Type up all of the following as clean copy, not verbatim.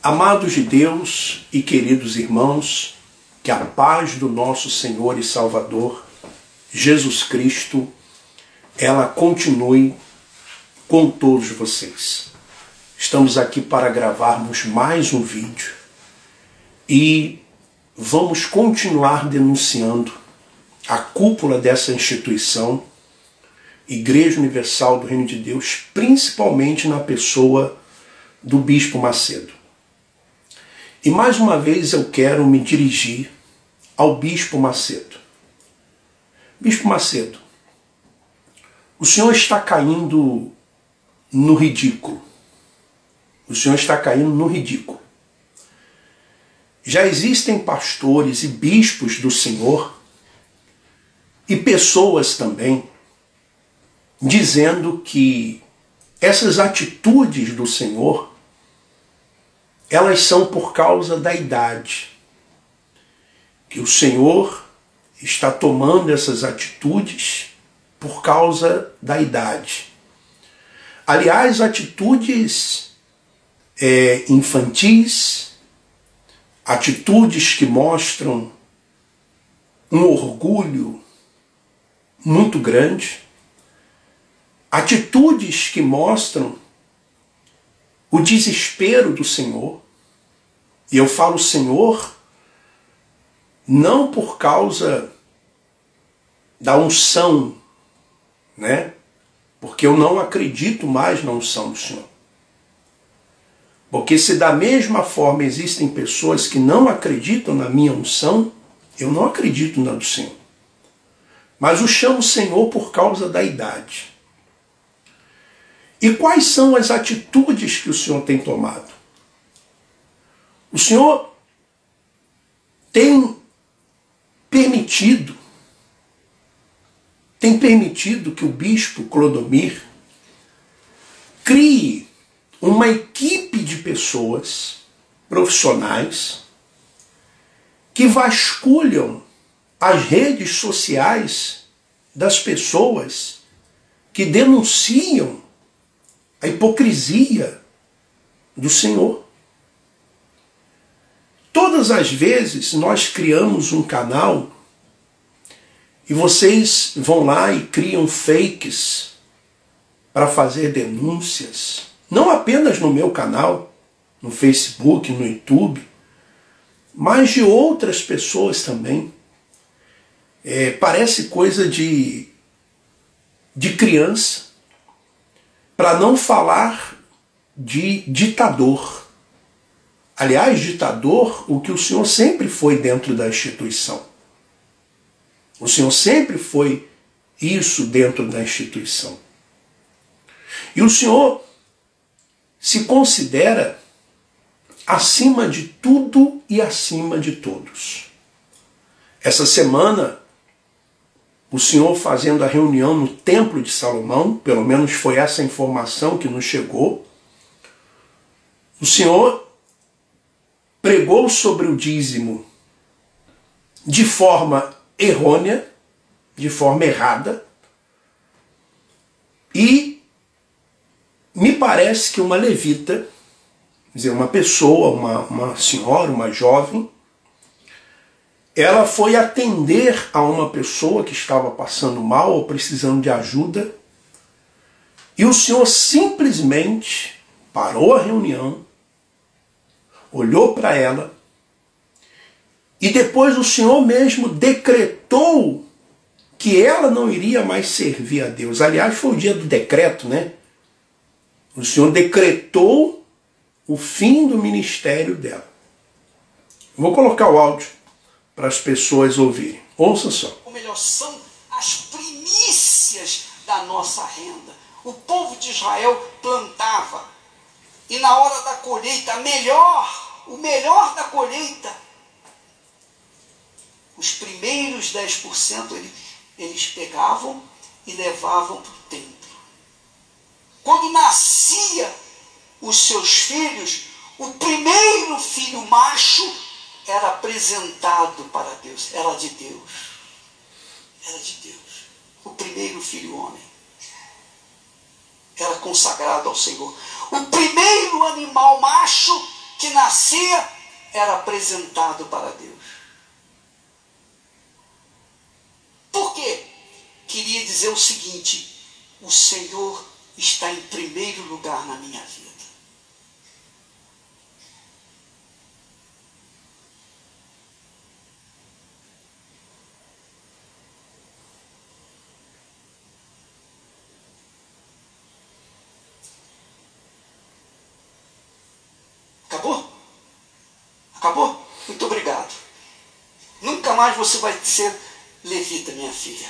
Amados de Deus e queridos irmãos, que a paz do nosso Senhor e Salvador, Jesus Cristo, ela continue com todos vocês. Estamos aqui para gravarmos mais um vídeo e vamos continuar denunciando a cúpula dessa instituição, Igreja Universal do Reino de Deus, principalmente na pessoa do Bispo Macedo. E mais uma vez eu quero me dirigir ao Bispo Macedo. Bispo Macedo, o senhor está caindo no ridículo. O senhor está caindo no ridículo. Já existem pastores e bispos do Senhor e pessoas também dizendo que essas atitudes do Senhor elas são por causa da idade. Que o Senhor está tomando essas atitudes por causa da idade. Aliás, atitudes infantis, atitudes que mostram um orgulho muito grande, atitudes que mostram o desespero do Senhor. E eu falo Senhor não por causa da unção, né? Porque eu não acredito mais na unção do Senhor. Porque se da mesma forma existem pessoas que não acreditam na minha unção, eu não acredito na do Senhor. Mas o chamo Senhor por causa da idade. E quais são as atitudes que o Senhor tem tomado? O Senhor tem permitido que o bispo Clodomir crie uma equipe de pessoas profissionais que vasculham as redes sociais das pessoas que denunciam a hipocrisia do Senhor. Todas as vezes nós criamos um canal e vocês vão lá e criam fakes para fazer denúncias, não apenas no meu canal, no Facebook, no YouTube, mas de outras pessoas também. Parece coisa de criança, para não falar de ditador. Aliás, ditador, o que o Senhor sempre foi dentro da instituição. O Senhor sempre foi isso dentro da instituição. E o Senhor se considera acima de tudo e acima de todos. Essa semana, o Senhor fazendo a reunião no Templo de Salomão, pelo menos foi essa informação que nos chegou, o Senhor pregou sobre o dízimo de forma errônea, de forma errada, e me parece que uma levita, quer dizer, uma pessoa, uma senhora, uma jovem, ela foi atender a uma pessoa que estava passando mal ou precisando de ajuda, e o Senhor simplesmente parou a reunião, olhou para ela, e depois o Senhor mesmo decretou que ela não iria mais servir a Deus. Aliás, foi o dia do decreto, né? O Senhor decretou o fim do ministério dela. Vou colocar o áudio para as pessoas ouvirem. Ouça só. Ou melhor, são as primícias da nossa renda. O povo de Israel plantava, e na hora da colheita, o melhor da colheita, os primeiros 10% eles pegavam e levavam para o templo. Quando nascia os seus filhos, o primeiro filho macho era apresentado para Deus, era de Deus. Era de Deus. O primeiro filho homem era consagrado ao Senhor. O primeiro animal macho que nascia era apresentado para Deus. Por quê? Queria dizer o seguinte: o Senhor está em primeiro lugar na minha vida. Acabou? Acabou? Muito obrigado. Nunca mais você vai ser levita, minha filha.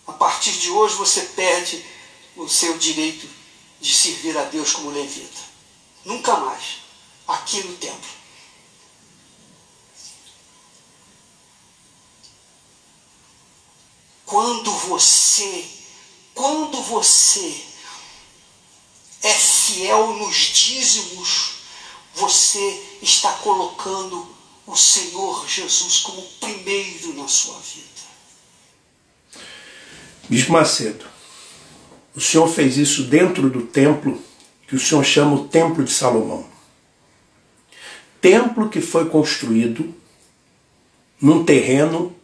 A partir de hoje você perde o seu direito de servir a Deus como levita. Nunca mais. Aqui no templo. Quando você é fiel nos dízimos, você está colocando o Senhor Jesus como primeiro na sua vida. Bispo Macedo, o senhor fez isso dentro do templo que o senhor chama o Templo de Salomão. Templo que foi construído num terreno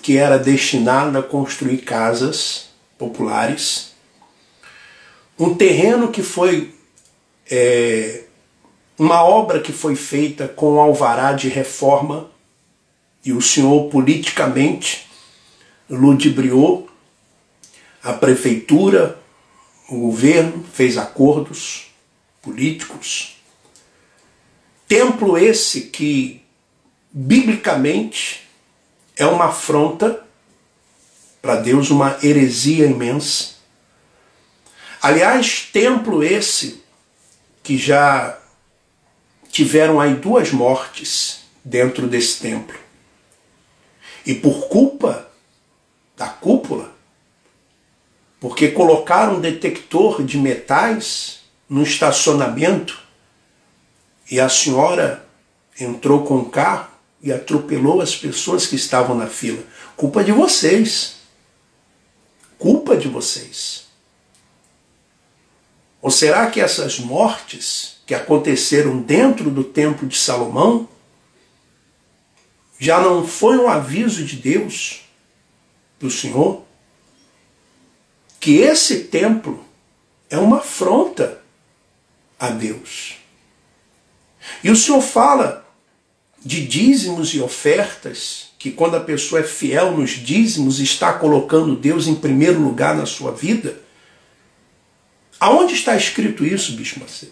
que era destinado a construir casas populares. Um terreno que foi uma obra que foi feita com alvará de reforma, e o senhor politicamente ludibriou. A prefeitura, o governo fez acordos políticos. Templo esse que, biblicamente, é uma afronta para Deus, uma heresia imensa. Aliás, templo esse que já tiveram aí 2 mortes dentro desse templo. E por culpa da cúpula, porque colocaram um detector de metais no estacionamento e a senhora entrou com o carro e atropelou as pessoas que estavam na fila. Culpa de vocês. Culpa de vocês. Ou será que essas mortes que aconteceram dentro do Templo de Salomão já não foi um aviso de Deus, do Senhor, que esse templo é uma afronta a Deus? E o Senhor fala de dízimos e ofertas, que quando a pessoa é fiel nos dízimos, está colocando Deus em primeiro lugar na sua vida. Aonde está escrito isso, Bispo Macedo?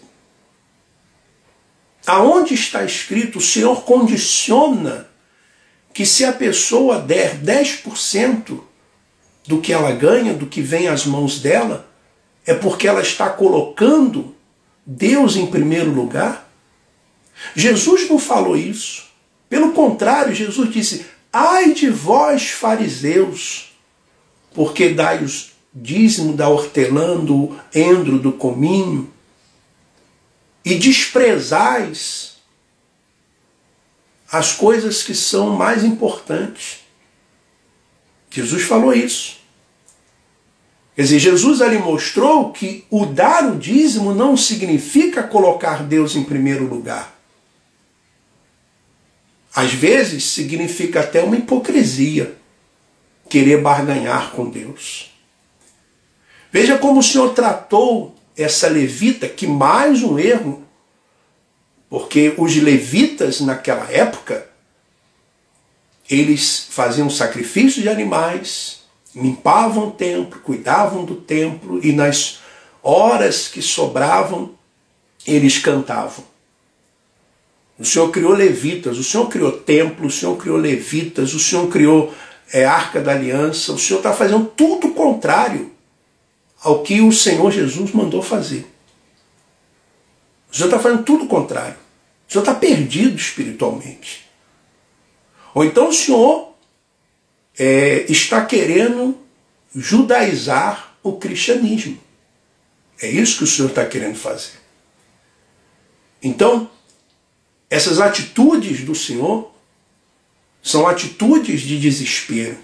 Aonde está escrito? O Senhor condiciona que se a pessoa der 10% do que ela ganha, do que vem às mãos dela, é porque ela está colocando Deus em primeiro lugar? Jesus não falou isso. Pelo contrário, Jesus disse: ai de vós, fariseus, porque dai os dízimo da hortelã, do endro, do cominho, e desprezais as coisas que são mais importantes. Jesus falou isso. Quer dizer, Jesus ali mostrou que o dar o dízimo não significa colocar Deus em primeiro lugar. Às vezes significa até uma hipocrisia, querer barganhar com Deus. Veja como o Senhor tratou essa levita, que mais um erro, porque os levitas naquela época, eles faziam sacrifício de animais, limpavam o templo, cuidavam do templo, e nas horas que sobravam, eles cantavam. O Senhor criou levitas, o Senhor criou templo, o Senhor criou levitas, o Senhor criou Arca da Aliança. O Senhor está fazendo tudo o contrário ao que o Senhor Jesus mandou fazer. O Senhor está fazendo tudo o contrário. O Senhor está perdido espiritualmente. Ou então o Senhor está querendo judaizar o cristianismo. É isso que o Senhor está querendo fazer. Então, essas atitudes do Senhor são atitudes de desespero,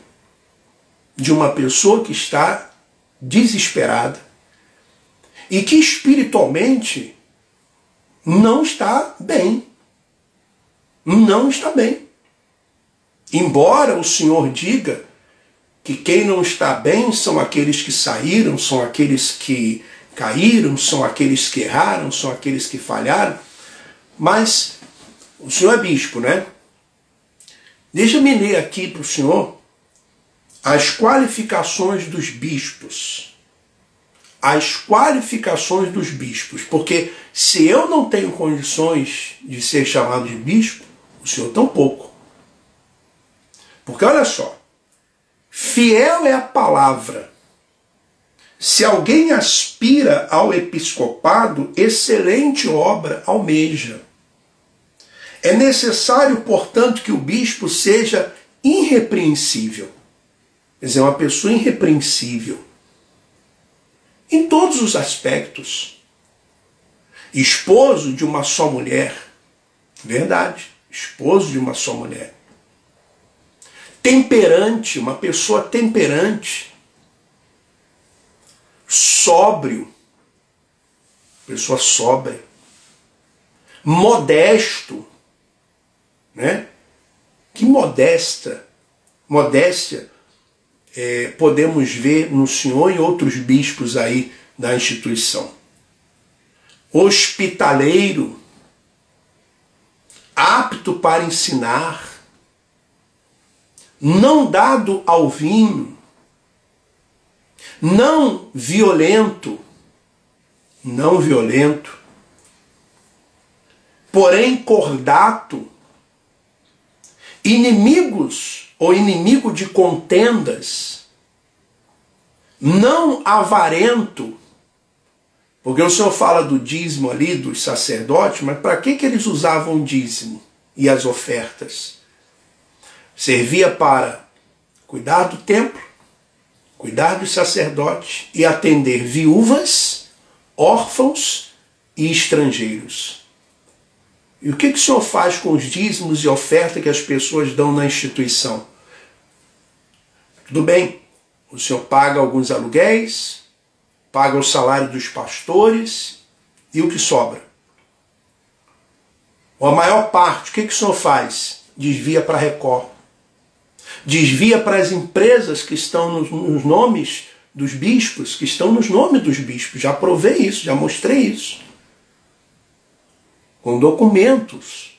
de uma pessoa que está desesperada e que espiritualmente não está bem. Não está bem. Embora o Senhor diga que quem não está bem são aqueles que saíram, são aqueles que caíram, são aqueles que erraram, são aqueles que falharam, mas o Senhor é bispo, né? Deixa-me ler aqui para o Senhor as qualificações dos bispos. As qualificações dos bispos, porque se eu não tenho condições de ser chamado de bispo, o Senhor tampouco. Porque olha só, fiel é a palavra. Se alguém aspira ao episcopado, excelente obra almeja. É necessário, portanto, que o bispo seja irrepreensível. Quer dizer, uma pessoa irrepreensível em todos os aspectos. Esposo de uma só mulher. Verdade, esposo de uma só mulher. Temperante, uma pessoa temperante. Sóbrio, pessoa sóbria. Modesto, né? Que modéstia podemos ver no Senhor e outros bispos aí da instituição. Hospitaleiro, apto para ensinar, não dado ao vinho, não violento, porém cordato, inimigo de contendas, não avarento, porque o Senhor fala do dízimo ali, dos sacerdotes, mas para que eles usavam o dízimo e as ofertas? Servia para cuidar do templo, cuidar dos sacerdotes e atender viúvas, órfãos e estrangeiros. E o que o Senhor faz com os dízimos e oferta que as pessoas dão na instituição? Tudo bem, o Senhor paga alguns aluguéis, paga o salário dos pastores e o que sobra? Ou a maior parte, o que o Senhor faz? Desvia para a Record. Desvia para as empresas que estão nos nomes dos bispos, que estão nos nomes dos bispos. Já provei isso, já mostrei isso. Com documentos.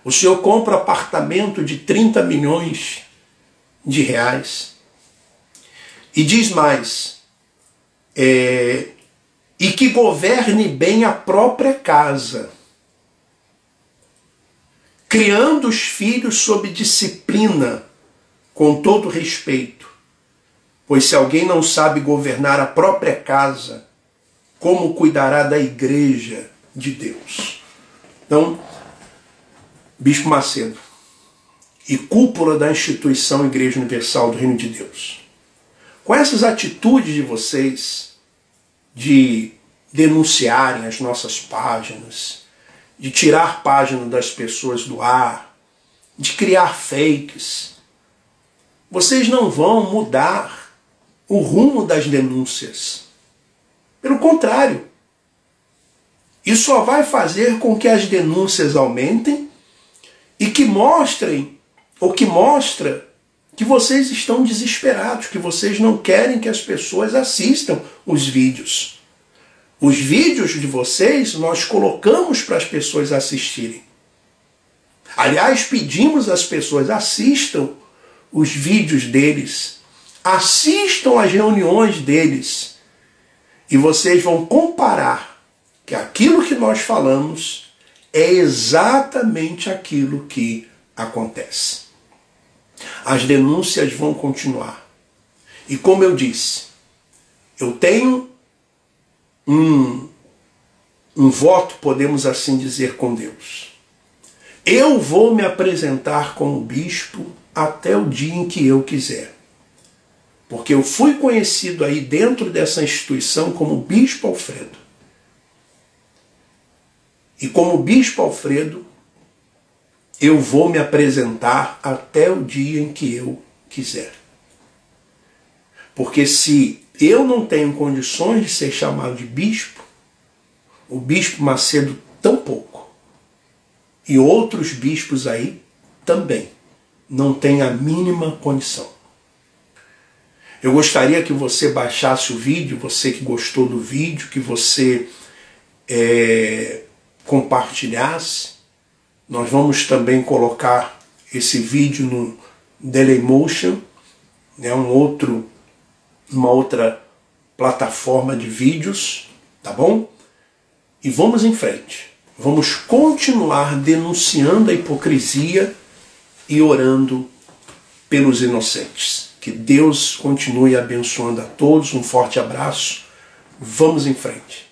O Senhor compra apartamento de 30 milhões de reais. E diz mais, e que governe bem a própria casa, criando os filhos sob disciplina, com todo respeito. Pois se alguém não sabe governar a própria casa, como cuidará da igreja de Deus? Então, Bispo Macedo e cúpula da instituição Igreja Universal do Reino de Deus, com essas atitudes de vocês de denunciarem as nossas páginas, de tirar página das pessoas do ar, de criar fakes, vocês não vão mudar o rumo das denúncias. Pelo contrário, isso só vai fazer com que as denúncias aumentem e que mostrem, ou que mostra, que vocês estão desesperados, que vocês não querem que as pessoas assistam os vídeos. Os vídeos de vocês nós colocamos para as pessoas assistirem. Aliás, pedimos às pessoas, assistam os vídeos deles, assistam às reuniões deles, e vocês vão comparar que aquilo que nós falamos é exatamente aquilo que acontece. As denúncias vão continuar. E como eu disse, eu tenho um voto, podemos assim dizer, com Deus. Eu vou me apresentar como bispo até o dia em que eu quiser. Porque eu fui conhecido aí dentro dessa instituição como Bispo Alfredo. E como Bispo Alfredo, eu vou me apresentar até o dia em que eu quiser. Porque se eu não tenho condições de ser chamado de bispo, O bispo Macedo tampouco. E outros bispos aí também não têm a mínima condição. Eu gostaria que você baixasse o vídeo, você que gostou do vídeo, que você compartilhasse. Nós vamos também colocar esse vídeo no Dailymotion, né, uma outra plataforma de vídeos, tá bom? E vamos em frente. Vamos continuar denunciando a hipocrisia e orando pelos inocentes. Que Deus continue abençoando a todos. Um forte abraço. Vamos em frente.